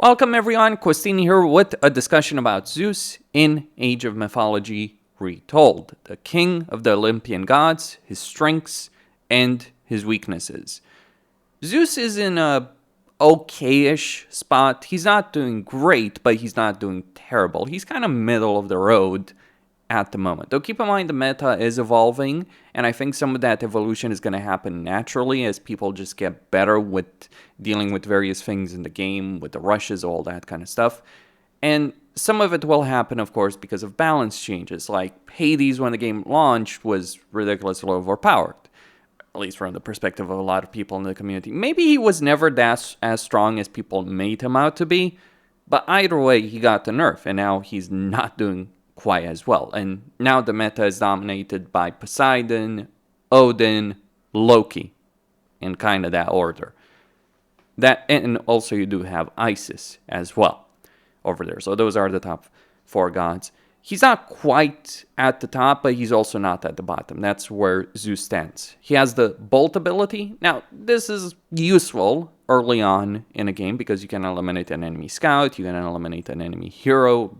Welcome everyone, Costin here with a discussion about Zeus in Age of Mythology Retold, the king of the Olympian gods, his strengths, and his weaknesses. Zeus is in a okay-ish spot. He's not doing great, but he's not doing terrible. He's kind of middle of the road at the moment. Though keep in mind the meta is evolving, and I think some of that evolution is going to happen naturally as people just get better with dealing with various things in the game, with the rushes, all that kind of stuff. And some of it will happen, of course, because of balance changes, like Hades when the game launched was ridiculously overpowered, at least from the perspective of a lot of people in the community. Maybe he was never as strong as people made him out to be, but either way, he got the nerf, and now he's not doing quite as well. And now the meta is dominated by Poseidon, Odin, Loki, in kind of that order. That, and also you do have Isis as well over there. So those are the top four gods. He's not quite at the top, but he's also not at the bottom. That's where Zeus stands. He has the bolt ability. Now, this is useful early on in a game because you can eliminate an enemy scout, you can eliminate an enemy hero.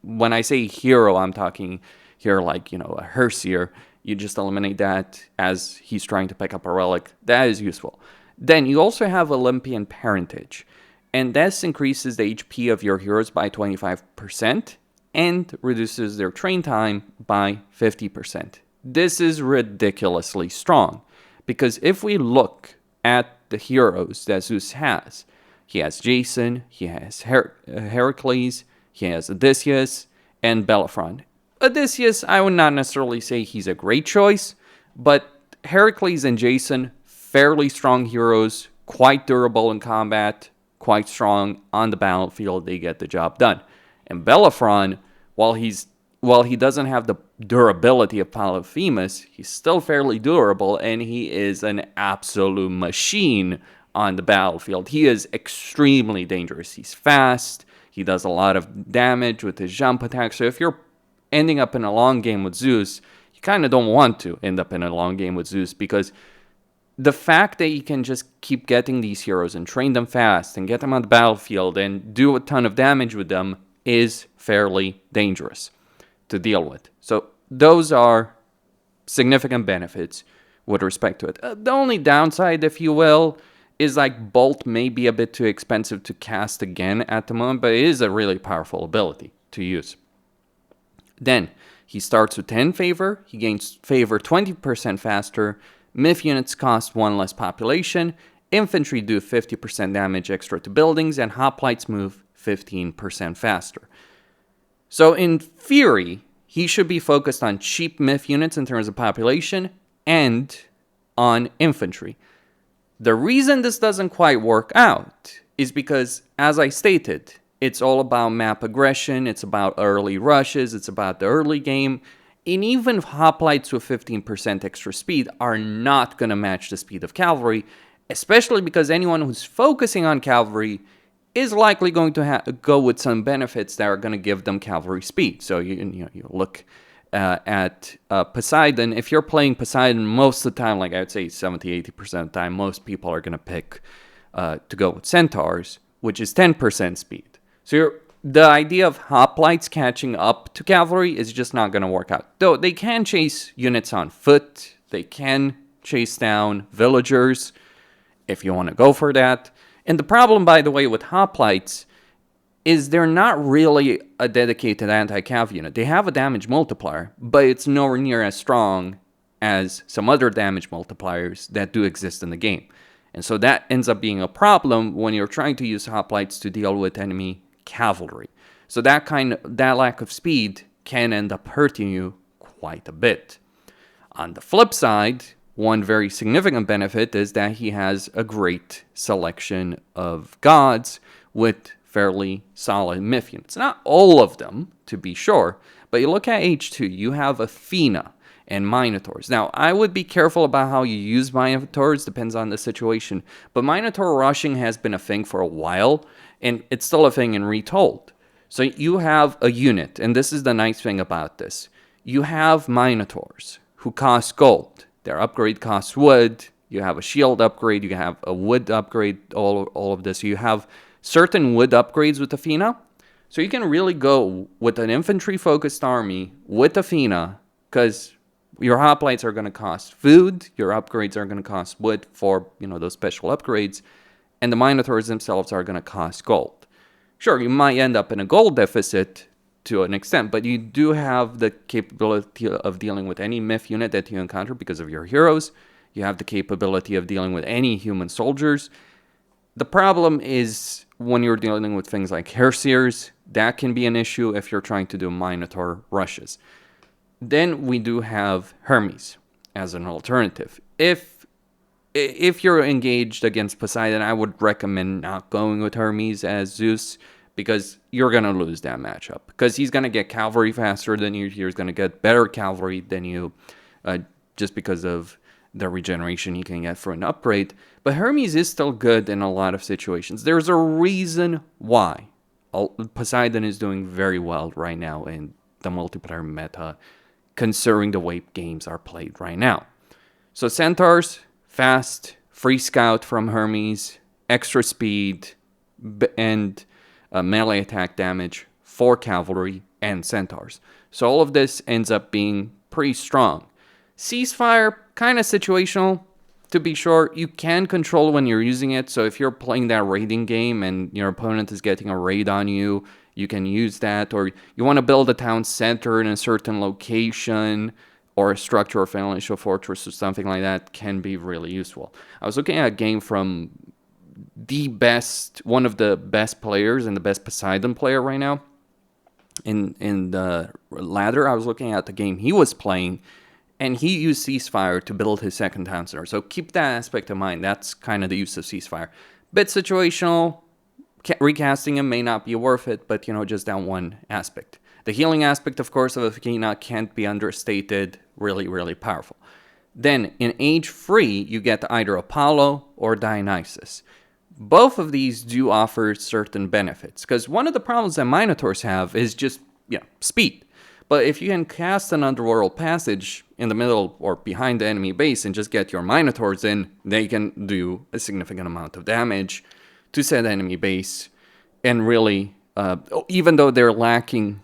When I say hero, I'm talking here like, a Herseer. You just eliminate that as he's trying to pick up a relic. That is useful. Then you also have Olympian parentage. And this increases the HP of your heroes by 25% and reduces their train time by 50%. This is ridiculously strong. Because if we look at the heroes that Zeus has, he has Jason, he has Heracles, he has Odysseus, and Bellerophon. Odysseus, I would not necessarily say he's a great choice, but Heracles and Jason, fairly strong heroes, quite durable in combat, quite strong on the battlefield, they get the job done. And Bellerophon, while he doesn't have the durability of Polyphemus, he's still fairly durable, and he is an absolute machine on the battlefield. He is extremely dangerous. He's fast. He does a lot of damage with his jump attack. So if you're ending up in a long game with Zeus, you kind of don't want to end up in a long game with Zeus because the fact that you can just keep getting these heroes and train them fast and get them on the battlefield and do a ton of damage with them is fairly dangerous to deal with. So those are significant benefits with respect to it. The only downside, if you will, is like Bolt may be a bit too expensive to cast again at the moment, but it is a really powerful ability to use. Then he starts with 10 favor, he gains favor 20% faster, myth units cost 1 less population, infantry do 50% damage extra to buildings, and hoplites move 15% faster. So in theory, he should be focused on cheap myth units in terms of population and on infantry. The reason this doesn't quite work out is because, as I stated, it's all about map aggression, it's about early rushes, it's about the early game, and even hoplites with 15% extra speed are not going to match the speed of cavalry, especially because anyone who's focusing on cavalry is likely going to go with some benefits that are going to give them cavalry speed. So you look at Poseidon. If you're playing Poseidon most of the time, like I would say 70-80% of the time, most people are going to pick to go with centaurs, which is 10% speed. So the idea of hoplites catching up to cavalry is just not going to work out. Though they can chase units on foot, they can chase down villagers if you want to go for that. And the problem, by the way, with hoplites is they're not really a dedicated anti-cav unit. They have a damage multiplier, but it's nowhere near as strong as some other damage multipliers that do exist in the game. And so that ends up being a problem when you're trying to use hoplites to deal with enemy cavalry. So that lack of speed can end up hurting you quite a bit. On the flip side, one very significant benefit is that he has a great selection of gods with fairly solid myth units. Not all of them, to be sure, but you look at H2, you have Athena and Minotaurs. Now, I would be careful about how you use Minotaurs, depends on the situation, but Minotaur rushing has been a thing for a while, and it's still a thing in Retold. So you have a unit, and this is the nice thing about this. You have Minotaurs who cost gold. Their upgrade costs wood. You have a shield upgrade. You have a wood upgrade. All of this. You have certain wood upgrades with Athena. So you can really go with an infantry-focused army with Athena, because your hoplites are going to cost food, your upgrades are going to cost wood for, those special upgrades, and the Minotaurs themselves are going to cost gold. Sure, you might end up in a gold deficit to an extent, but you do have the capability of dealing with any myth unit that you encounter because of your heroes. You have the capability of dealing with any human soldiers. The problem is when you're dealing with things like Herseers, that can be an issue if you're trying to do Minotaur rushes. Then we do have Hermes as an alternative. If you're engaged against Poseidon, I would recommend not going with Hermes as Zeus, because you're going to lose that matchup. Because he's going to get cavalry faster than you, he's going to get better cavalry than you, just because of the regeneration he can get for an upgrade. But Hermes is still good in a lot of situations. There's a reason why Poseidon is doing very well right now in the multiplayer meta, considering the way games are played right now. So Centaurs, fast, free scout from Hermes, extra speed, and melee attack damage for cavalry and Centaurs. So all of this ends up being pretty strong. Ceasefire, kind of situational, to be sure. You can control when you're using it, so if you're playing that raiding game and your opponent is getting a raid on you, you can use that. Or you want to build a town center in a certain location, or a structure or financial fortress or something like that, can be really useful. I was looking at a game from one of the best players and the best Poseidon player right now in the ladder. I was looking at the game he was playing, and he used Ceasefire to build his second town center. So keep that aspect in mind. That's kind of the use of Ceasefire. Bit situational. Recasting him may not be worth it, but, just that one aspect. The healing aspect, of course, of Athena can't be understated. Really, really powerful. Then, in Age 3, you get either Apollo or Dionysus. Both of these do offer certain benefits, because one of the problems that Minotaurs have is just, speed. But if you can cast an Underworld Passage in the middle or behind the enemy base and just get your Minotaurs in, they can do a significant amount of damage to said enemy base. And really, even though they're lacking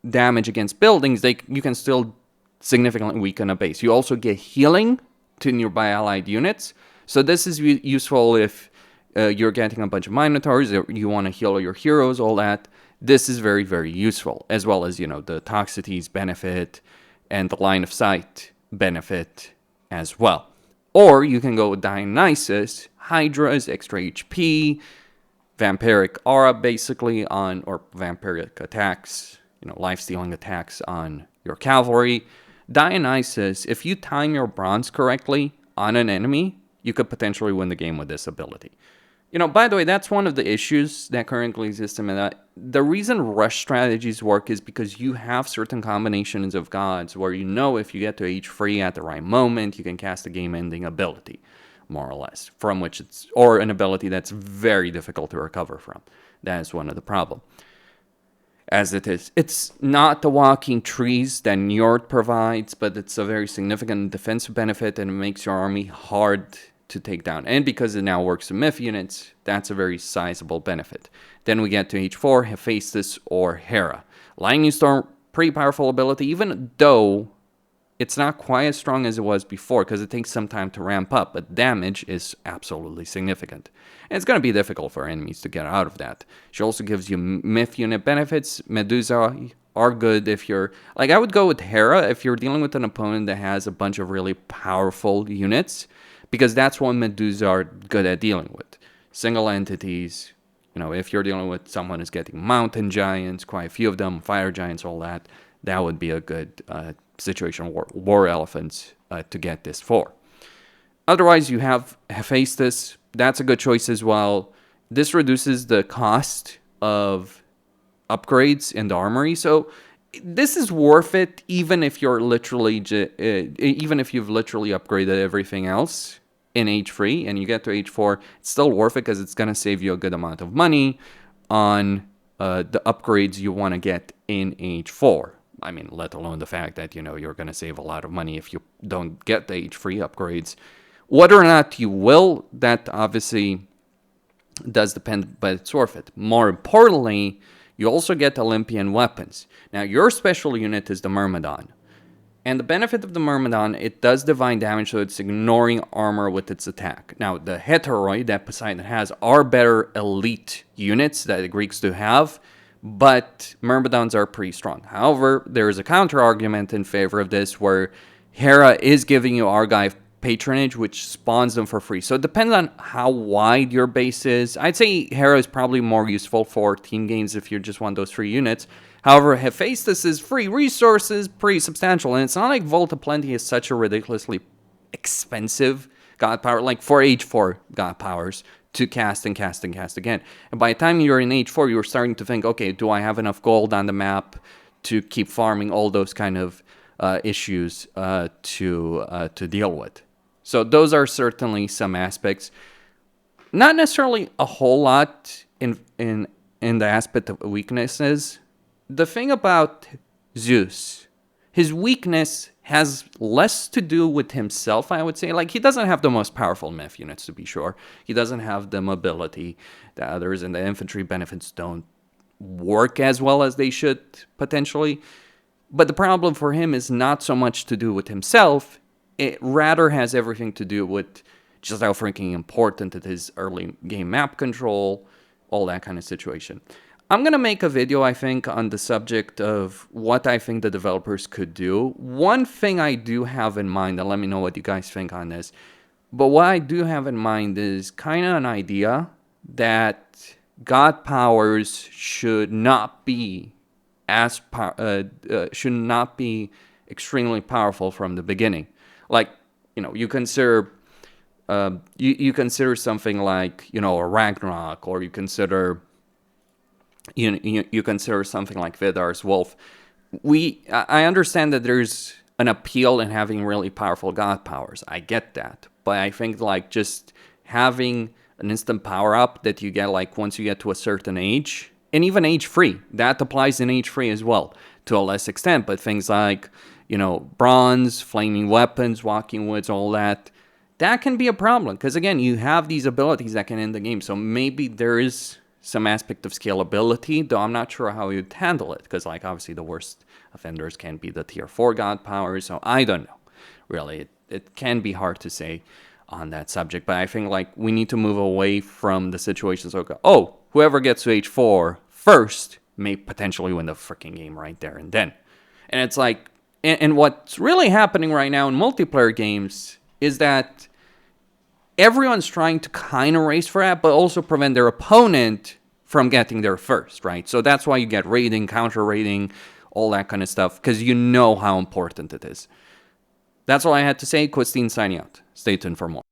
damage against buildings, you can still significantly weaken a base. You also get healing to nearby allied units. So this is useful if you're getting a bunch of Minotaurs, or you want to heal your heroes, all that. This is very, very useful, as well as, the Toxicities benefit and the line of sight benefit as well. Or you can go with Dionysus, Hydras, extra HP, vampiric aura basically or vampiric attacks, life-stealing attacks on your cavalry. Dionysus, if you time your bronze correctly on an enemy, you could potentially win the game with this ability. By the way, that's one of the issues that currently exist in meta. The reason rush strategies work is because you have certain combinations of gods where if you get to Age 3 at the right moment, you can cast a game-ending ability, more or less, or an ability that's very difficult to recover from. That is one of the problems. As it is, it's not the walking trees that Njord provides, but it's a very significant defensive benefit, and it makes your army hard to take down. And because it now works with myth units, that's a very sizable benefit. Then we get to Age 4, Hephaestus or Hera. Lightning Storm, pretty powerful ability, even though it's not quite as strong as it was before, because it takes some time to ramp up, but damage is absolutely significant. And it's going to be difficult for enemies to get out of that. She also gives you myth unit benefits. Medusa are good if you're... I would go with Hera if you're dealing with an opponent that has a bunch of really powerful units, because that's what Medusa are good at dealing with. Single entities, if you're dealing with someone who's getting mountain giants, quite a few of them, fire giants, all that, that would be a good situation, war elephants, to get this for. Otherwise, you have Hephaestus. That's a good choice as well. This reduces the cost of upgrades in the armory, so this is worth it, even if you've literally upgraded everything else in Age 3 and you get to Age 4. It's still worth it because it's going to save you a good amount of money on the upgrades you want to get in Age 4. I mean, let alone the fact that, you're going to save a lot of money if you don't get the Age 3 upgrades. Whether or not you will, that obviously does depend, but it's worth it. More importantly, you also get Olympian weapons. Now, your special unit is the Myrmidon. And the benefit of the Myrmidon, it does divine damage, so it's ignoring armor with its attack. Now, the Heteroi that Poseidon has are better elite units that the Greeks do have, but Myrmidons are pretty strong. However, there is a counter-argument in favor of this, where Hera is giving you Argive patronage, which spawns them for free. So it depends on how wide your base is. I'd say Hera is probably more useful for team games if you just want those free units. However, Hephaestus' free resources pretty substantial, and it's not like Volta Plenty is such a ridiculously expensive god power, like for Age 4 god powers, to cast and cast and cast again. And by the time you're in Age 4, you're starting to think, okay, do I have enough gold on the map to keep farming, all those kind of issues to deal with. So those are certainly some aspects. Not necessarily a whole lot in the aspect of weaknesses. The thing about Zeus, his weakness has less to do with himself, I would say. Like, he doesn't have the most powerful myth units, to be sure. He doesn't have the mobility that others, and the infantry benefits don't work as well as they should, potentially. But the problem for him is not so much to do with himself. It rather has everything to do with just how freaking important it is, early game map control, all that kind of situation. I'm going to make a video, I think, on the subject of what I think the developers could do. One thing I do have in mind, and let me know what you guys think on this, but what I do have in mind is kind of an idea that god powers should not be should not be extremely powerful from the beginning. Like, you know, you consider you consider something like, you know, a Ragnarok, or you consider you consider something like Vidar's Wolf. I understand that there's an appeal in having really powerful god powers. I get that, but I think like just having an instant power up that you get like once you get to a certain age, and even age 3, that applies in age 3 as well to a less extent. But things like, you know, bronze, flaming weapons, walking woods, all that can be a problem, because again, you have these abilities that can end the game. So maybe there is some aspect of scalability, though I'm not sure how you'd handle it, because like obviously the worst offenders can be the tier 4 god powers. So I don't know, really. It can be hard to say on that subject, but I think like we need to move away from the situations of, oh, whoever gets to age 4 first may potentially win the freaking game right there and then. And it's like, and what's really happening right now in multiplayer games is that everyone's trying to kind of race for that, but also prevent their opponent from getting there first, right? So that's why you get raiding, counter raiding, all that kind of stuff, because you know how important it is. That's all I had to say. Costin signing out. Stay tuned for more.